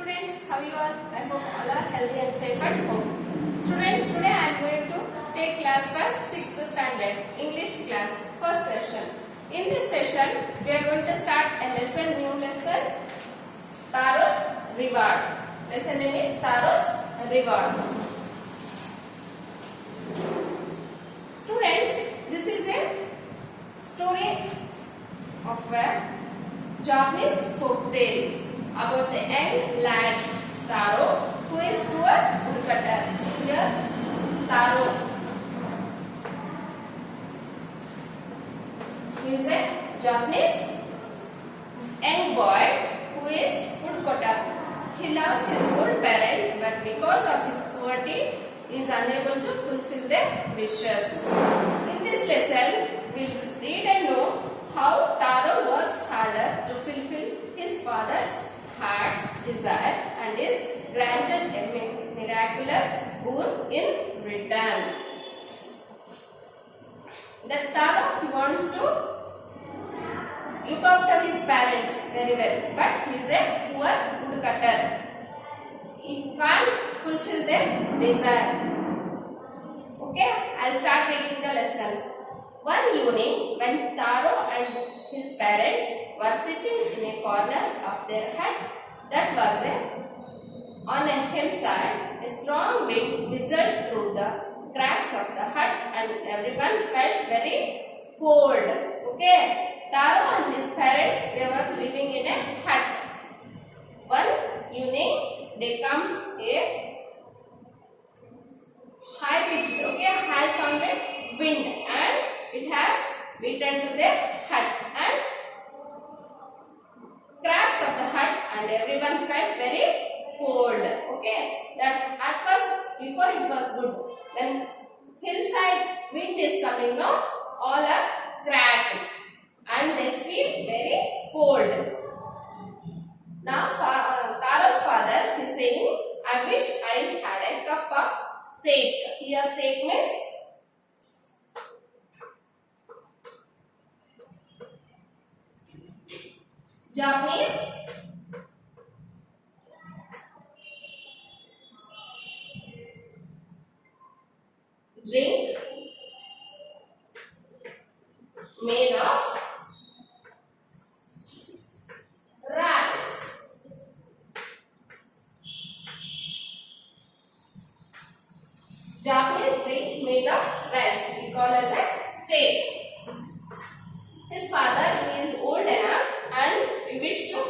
students, how you all? I hope all are healthy and safe at home. Students, today I am going to take class for 6th standard English class, first session. In this session, we are going to start a new lesson, Taro's Reward. Lesson name is Taro's Reward. Students, this is a story of a Japanese folk tale about a young lad, Taro, who is poor woodcutter. Here, Taro. He is a Japanese young boy who is woodcutter. He loves his old parents, but because of his poverty, he is unable to fulfill their wishes. In this lesson, we will read and know how Taro works harder to fulfill his father's heart's desire and is granted a miraculous boon in return. That Taro wants to look after his parents very well, but he is a poor woodcutter. He can't fulfill their desire. Okay, I'll start reading the lesson. One evening, when Taro and his parents were sitting in a corner of their hut that was on a hillside, a strong wind whistled through the cracks of the hut and everyone felt very cold. Okay, Taro and his parents, they were living in a hut. One evening, they come a high-pitched, high-sounded wind and it has beaten to the hut and cracks of the hut and everyone felt very cold. Okay, that at first before it was good. When hillside wind is coming now, all are cracked and they feel very cold. Now Taro's father is saying, I wish I had a cup of sake. Here sake means Japanese drink made of rice. Japanese drink made of rice. We call as a sake. His father is old enough and we wish to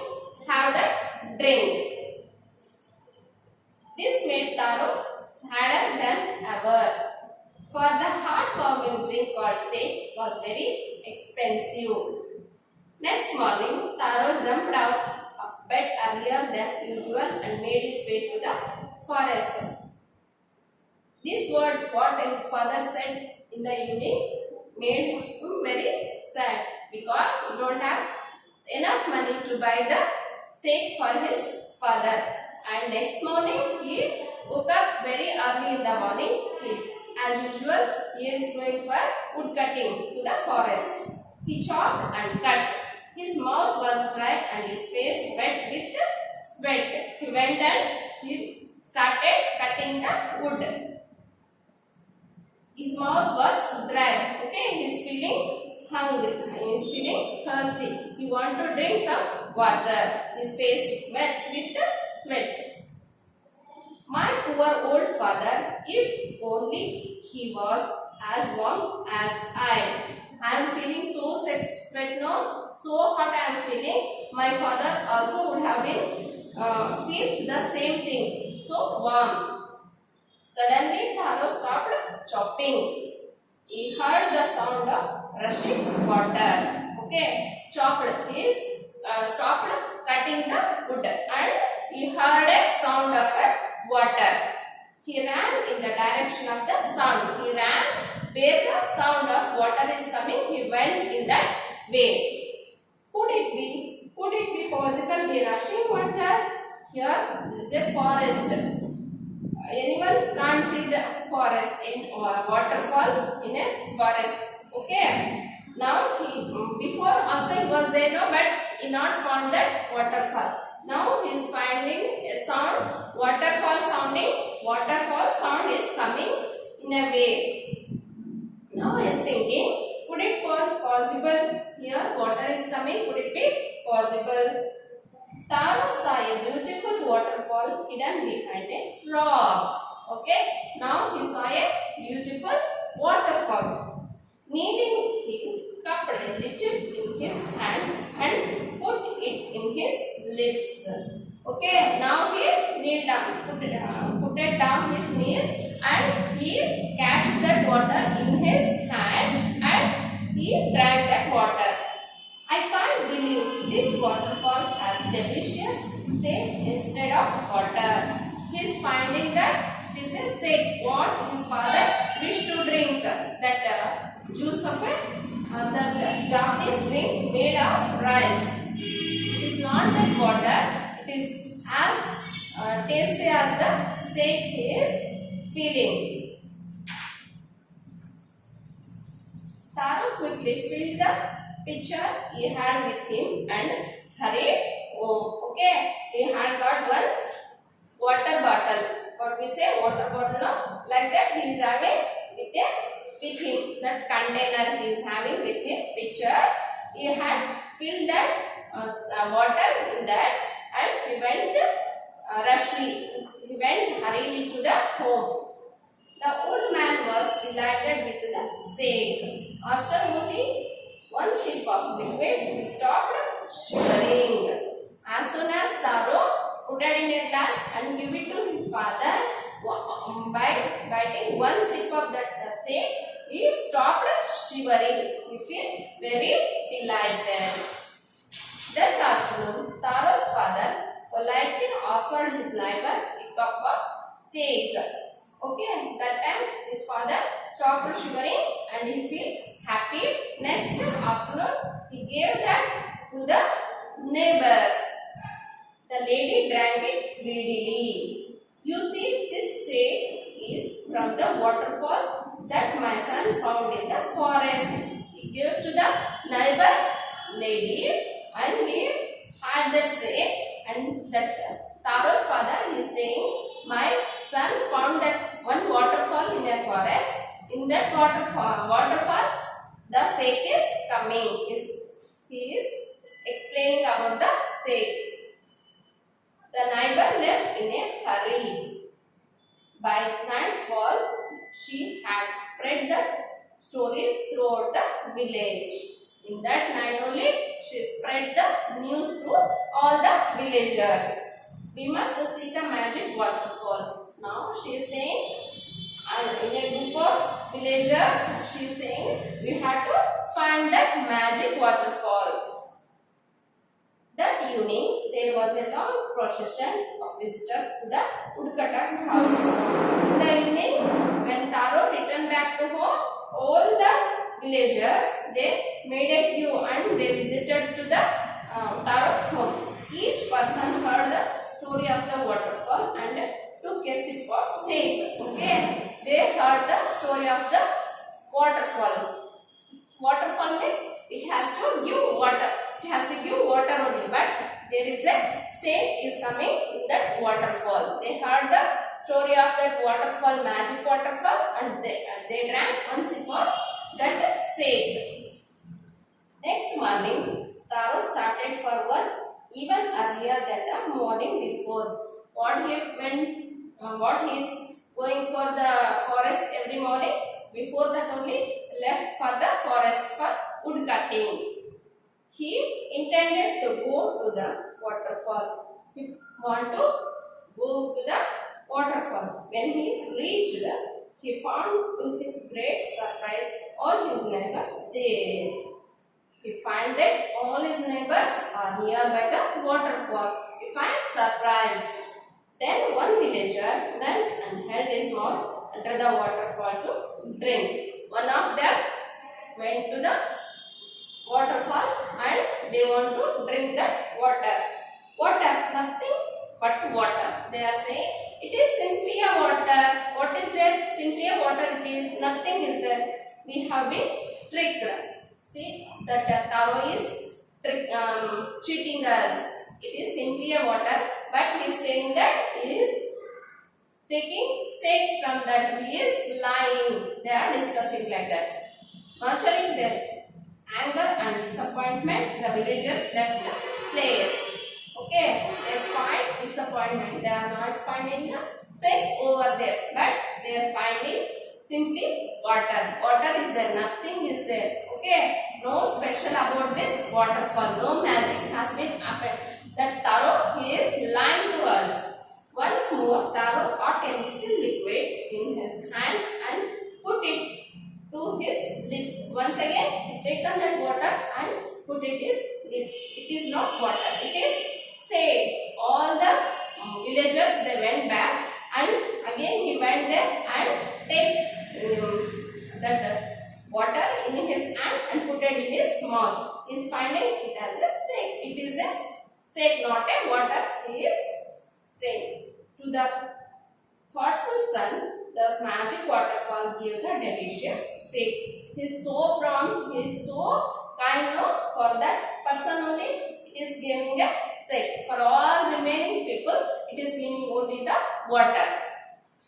have the drink. This made Taro sadder than ever, for the heart-warming drink called sake was very expensive. Next morning, Taro jumped out of bed earlier than usual and made his way to the forest. These words, what his father said in the evening, made him very sad because he don't have enough money to buy the sake for his father. And next morning he woke up very early in the morning. As usual, he is going for wood cutting to the forest. He chopped and cut. His mouth was dry and his face wet with sweat. He went and he started cutting the wood. His mouth was dry. Okay, he is feeling hungry. He is feeling thirsty. He wants to drink some water. His face wet with sweat. My poor old father, if only he was as warm as I. I am feeling so sweat now, so hot I am feeling. My father also would have been feel the same thing, so warm. Suddenly, Taro stopped chopping. He heard the sound of rushing water. Okay, chopped is stopped cutting the wood and he heard a sound of water. He ran in the direction of the sound. He ran where the sound of water is coming. He went in that way. Could it be possible be rushing water? Here there is a forest. Anyone can't see the forest in waterfall in a forest. Okay. Now before also he was there, no, but he not found that waterfall. Now he is finding a sound, waterfall sounding. Waterfall sound is coming in a wave. Now he is thinking, could it be possible here? Water is coming. Could it be possible? Taro saw a beautiful waterfall hidden behind a rock. Okay. Now he saw a beautiful waterfall. Kneeling, he cupped a little in his hands and put it in his lips. Okay. Now he knelt down, put it down his knees, and he catch that water in his hands and he drank that water. I can't believe this waterfall has delicious sake instead of water. He is finding that this is sake, what his father wished to drink, that juice of the Japanese drink made of rice. It is not that water, it is as tasty as the sake he is feeling. Taro quickly filled the pitcher he had with him and hurried home. Okay, he had got one water bottle. What we say, water bottle, no? Like that he is having with him. That container he is having with him, pitcher. He had filled that water in that, and he went hurriedly to the home. The old man was delighted with the sake. After only one sip of liquid, he stopped shivering. As soon as Taro put it in a glass and give it to his father, by biting one sip of that sake, he stopped shivering. He felt very delighted. That afternoon, Taro's father politely offered his neighbor a cup of sake. Okay, that time his father stopped shivering and he felt happy. Next afternoon, he gave that to the neighbors. The lady drank it greedily. You see, this sake is from the waterfall that my son found in the forest. He gave to the neighbor lady and he had that sake, and that Taro's father is saying, my son found that one waterfall in a forest. In that waterfall, the sake is coming. He is explaining about the sake. The neighbor left in a hurry. By nightfall, she had spread the story throughout the village. In that night only, she spread the news to all the villagers. We must see the magic waterfall. Now she is saying, and in a group of villagers, she is saying, we have to find that magic waterfall. That evening, there was a long procession of visitors to the woodcutter's house. In the evening, when Taro returned back to home, all the villagers, they made a queue and they visited to the Taro's home. Each person heard the story of the waterfall and took a sip of sake. Okay, they heard the story of the waterfall. Waterfall means it has to give water. It has to give water only, but there is a sake is coming in that waterfall. They heard the story of that waterfall, magic waterfall, and they drank one sip of that sake. Next morning, Taro started for work even earlier than the morning before. What he is going for the forest every morning? Before that only left for the forest for wood cutting. He intended to go to the waterfall. He want to go to the waterfall. When he reached, he found to his great surprise all his neighbors there. He found that all his neighbors are nearby the waterfall. He found surprised. Then one villager knelt and held his mouth under the waterfall to drink. One of them went to the waterfall and they want to drink that water. Water, nothing but water. They are saying it is simply a water. What is there? Simply a water it is. Nothing is there. We have been tricked. See that Taro is cheating us. It is simply a water, but he is saying that he is taking sake from that, he is lying. They are discussing like that. Nurturing their anger and disappointment, the villagers left the place. Okay, they find disappointment. They are not finding the sake over there, but they are finding simply water. Water is there, nothing is there. Okay, no special about this waterfall. No magic has been happened. That Taro, he is lying to us. Once more, Taro caught a little liquid in his hand and put it to his lips. Once again, he taken that water and put it his lips. It is not water, it is sage. All the villagers, they went back, and again he went there and take that water in his hand and put it in his mouth. He is finding it as a sage. It is a sage, not a water. He is saying. To the thoughtful son, the magic waterfall gave the delicious sake. He is so prompt, he is so kind, no? For that person only, it is giving a sake. For all remaining people, it is giving only the water.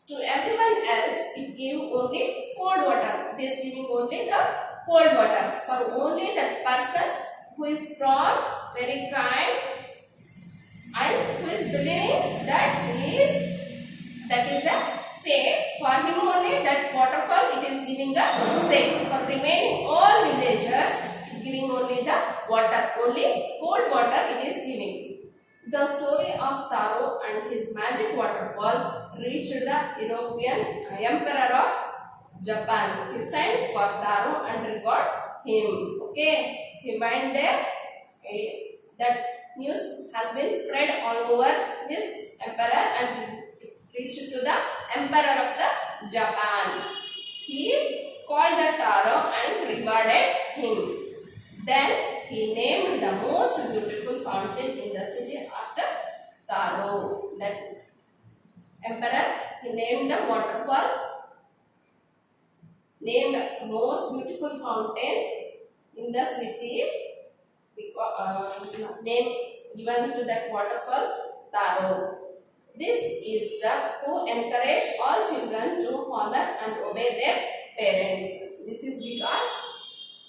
To everyone else, it gave only cold water. It is giving only the cold water. For only that person who is prompt, very kind, and who is believing that that is a sake. For him only that waterfall, it is giving a sake. For remaining all villagers, it giving only the water. Only cold water it is giving. The story of Taro and his magic waterfall reached the European Emperor of Japan. He sent for Taro and reward him. Okay, he went there. That news has been spread all over his emperor and reached to the emperor of the Japan. He called the Taro and rewarded him. Then he named the most beautiful fountain in the city after Taro. That emperor, he named the waterfall, named most beautiful fountain in the city, name given to that waterfall Taro. This is the to encourage all children to honor and obey their parents. This is because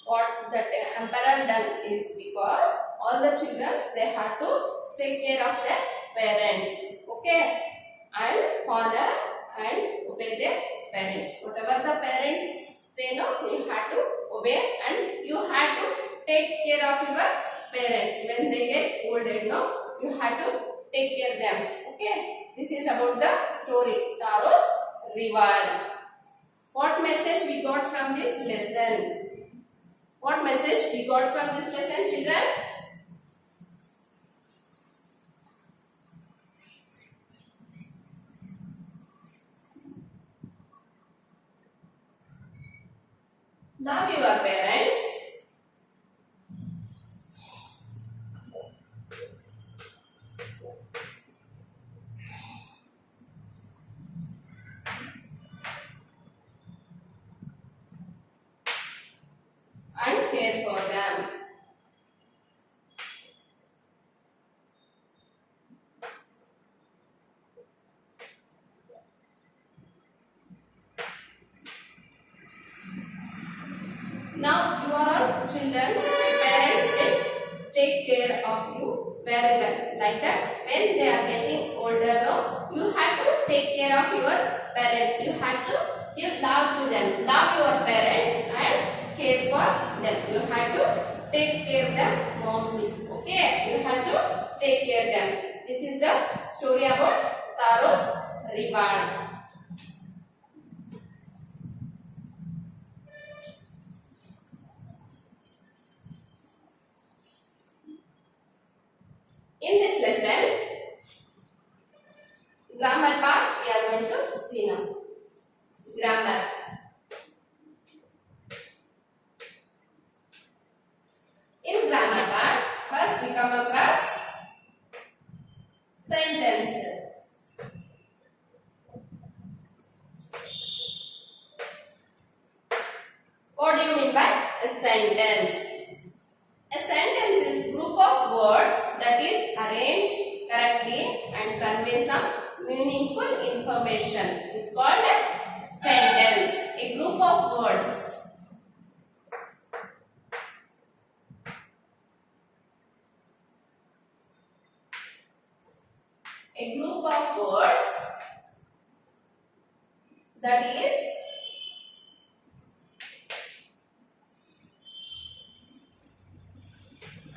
what that emperor done is because all the children, they have to take care of their parents. Okay, and honor and obey their parents. Whatever the parents say, no, you have to obey, and you have to take care of your parents when they get older. No, you have to take care of them. Okay, this is about the story Taro's reward. What message we got from this lesson? What message we got from this lesson, children? Love your parents. And care for them. Now you are all children, parents will take care of you very well. Like that, when they are getting older, no, you have to take care of your parents. You have to give love to them. Love your parents and care for them. You have to take care of them mostly. Okay, you have to take care of them. This is the story about Taro's reward. In this lesson, grammar part we are going to see now. Grammar. In grammar part, first we come across sentences. What do you mean by a sentence? A sentence is group of words that is arranged and convey some meaningful information. It's called a sentence, a group of words. A group of words that is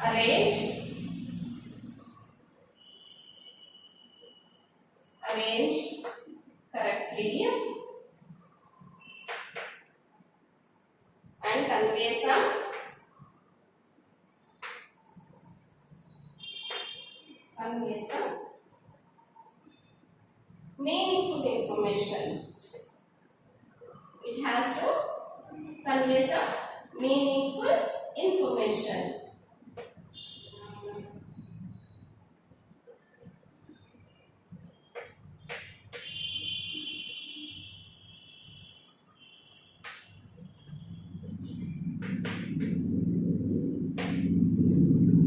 arranged correctly and convey some meaningful information. It has to convey some meaningful information.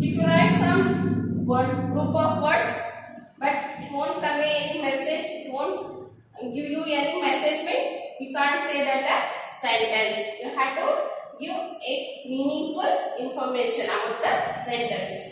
If you write some group of words, but it won't convey any message, it won't give you any message, you can't say that a sentence. You have to give a meaningful information about the sentence.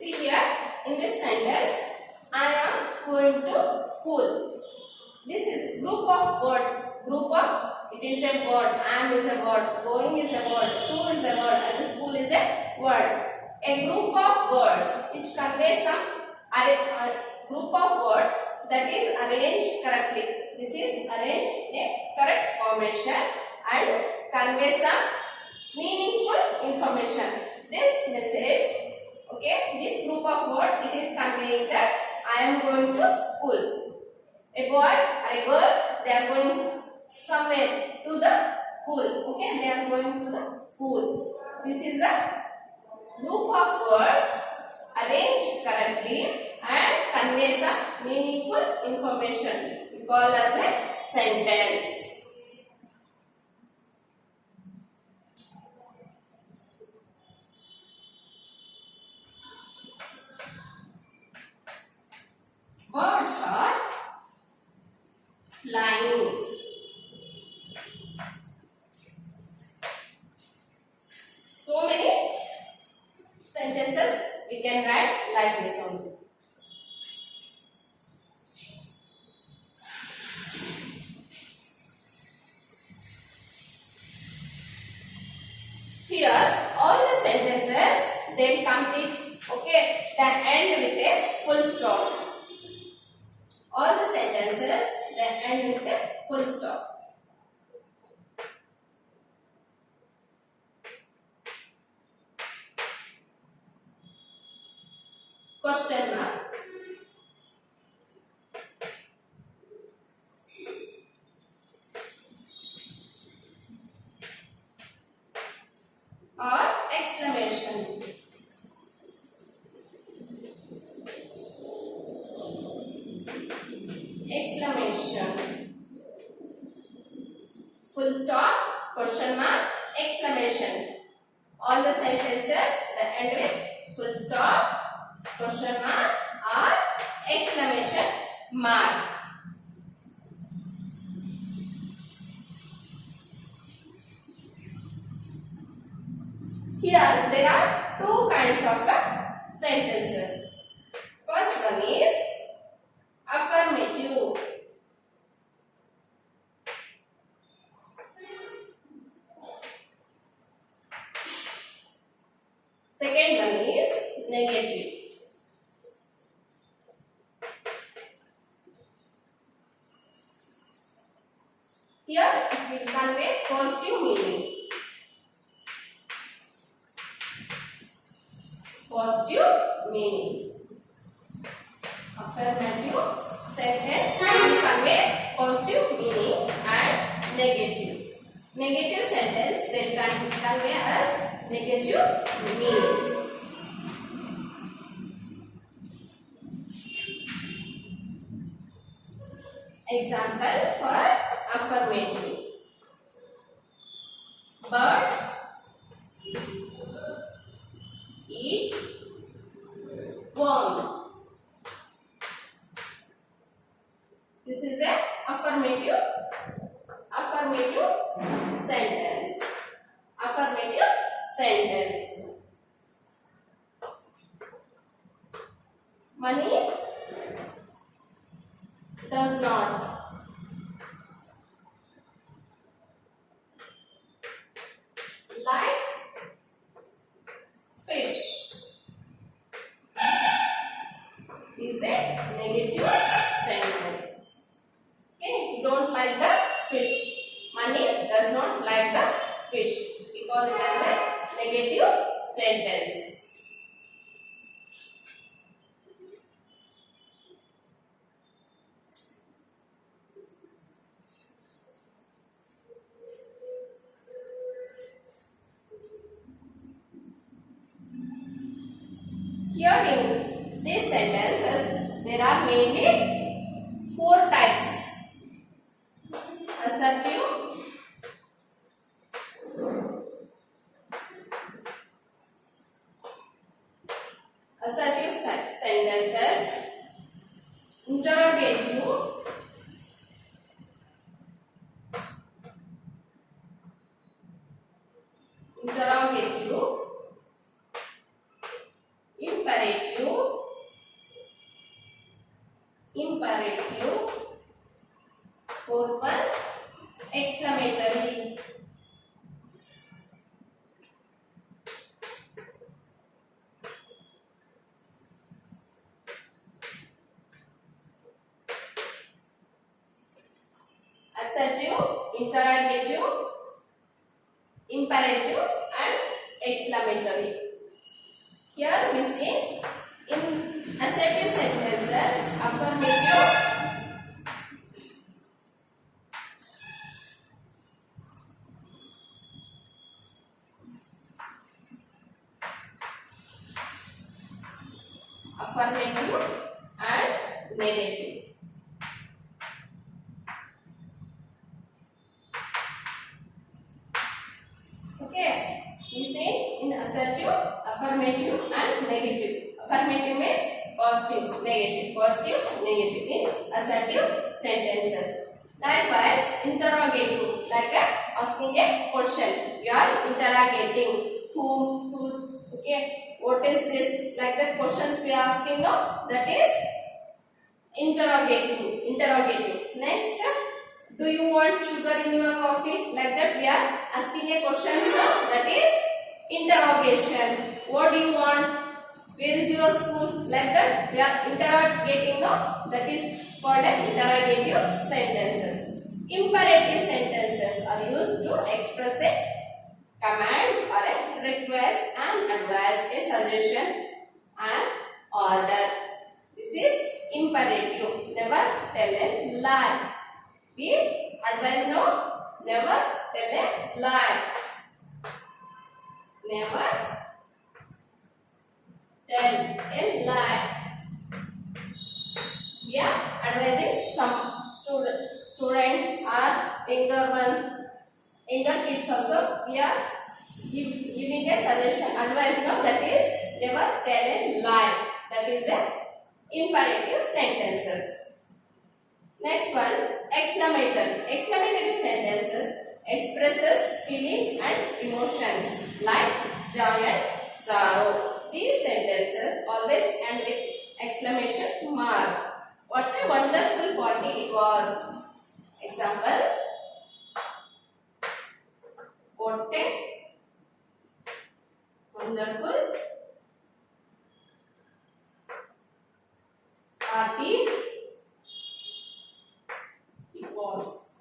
See here, in this sentence, I am going to school. This is group of words. It is a word. Am is a word. Going is a word. To is a word. And school is a word. A group of words which convey some group of words that is arranged correctly. This is arranged in a correct formation and convey some meaningful information. This message, okay, this group of words, it is conveying that I am going to school. A boy or a girl, they are going somewhere to the school. Okay, they are going to the school. This is a group of words arranged correctly and convey some meaningful information. We call as a sentence. Birds are flying. So many sentences we can write like this only. Here, all the sentences they complete. Okay, they end with a full stop. All the sentences they end with a full stop. Question mark. Or exclamation. Exclamation. Full stop, question mark, exclamation. All the sentences that end with full stop, question mark or exclamation mark. Here there are two kinds of sentences. First one is affirmative. Second one is negative. Here it will convey positive meaning. Positive meaning. Affirmative sentence will convey positive meaning and negative. Negative sentence they will convey as negative meanings. Example for affirmative. Birds eat worms. This is a affirmative sentence. Affirmative sentence. Money does not like fish. Is a negative sentence. Okay, you don't like the fish. Money does not like the fish. We call it as a negative sentence. Here in these sentences, there are mainly 4 types. Assertive, sentences, interrogative, imperative, 4th one, exclamatory. Assertive, interrogative, imperative and exclamatory. Here we see in assertive sentences, affirmative, and negative. Okay, we say in assertive, affirmative and negative. Affirmative means positive, negative in assertive sentences. Likewise, interrogative, like asking a question. You are interrogating whom, whose, okay, what is this? Like the questions we are asking now, that is interrogative. Next, do you want sugar in your coffee? Like that we are asking a question now, that is interrogation. What do you want? Where is your school? Like that we are interrogating now, that is called an interrogative sentences. Imperative sentences are used to express a command or a request, and advice, a suggestion and order. This is imperative. Never tell a lie. We advise no, never tell a lie. Never tell a lie. We are advising some students or younger kids also. We are giving a suggestion, advice now, that is never tell a lie. That is a imperative sentences. Next one, exclamatory. Exclamatory sentences expresses feelings and emotions like joy and sorrow. These sentences always end with exclamation mark. What a wonderful party it was. Example, what a wonderful party it was.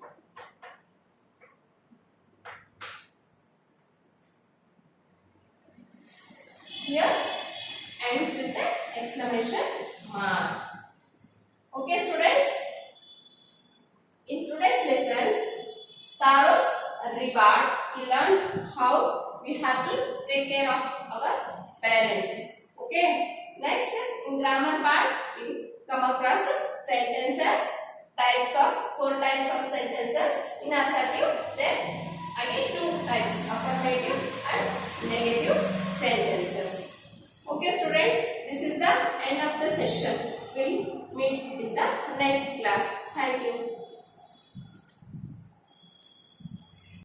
exclamation mark. Okay students, in today's lesson, Taro's reward, we learned how we have to take care of our parents. Okay. Next, in grammar part, we come across sentences, four types of sentences. In assertive, then again two types, affirmative